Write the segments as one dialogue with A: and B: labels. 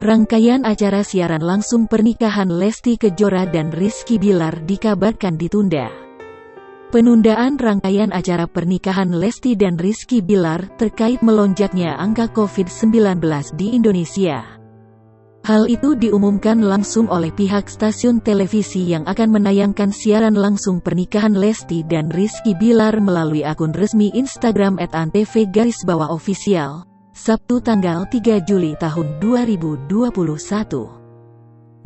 A: Rangkaian acara siaran langsung pernikahan Lesti Kejora dan Rizky Bilar dikabarkan ditunda. Penundaan rangkaian acara pernikahan Lesti dan Rizky Bilar terkait melonjaknya angka COVID-19 di Indonesia. Hal itu diumumkan langsung oleh pihak stasiun televisi yang akan menayangkan siaran langsung pernikahan Lesti dan Rizky Bilar melalui akun resmi Instagram @antv_official. Sabtu tanggal 3 Juli tahun 2021.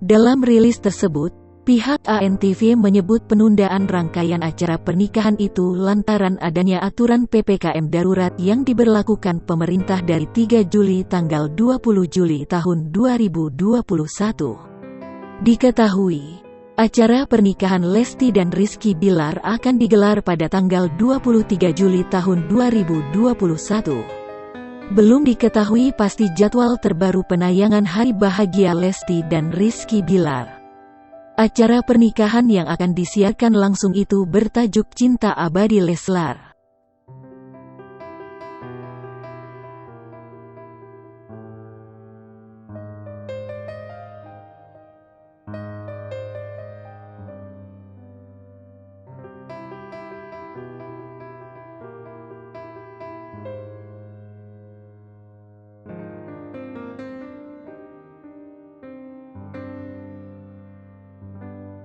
A: Dalam rilis tersebut, pihak ANTV menyebut penundaan rangkaian acara pernikahan itu lantaran adanya aturan PPKM darurat yang diberlakukan pemerintah dari 3 Juli tanggal 20 Juli tahun 2021. Diketahui, acara pernikahan Lesti dan Rizky Bilar akan digelar pada tanggal 23 Juli tahun 2021. Belum diketahui pasti jadwal terbaru penayangan Hari Bahagia Lesti dan Rizky Bilar. Acara pernikahan yang akan disiarkan langsung itu bertajuk Cinta Abadi Leslar.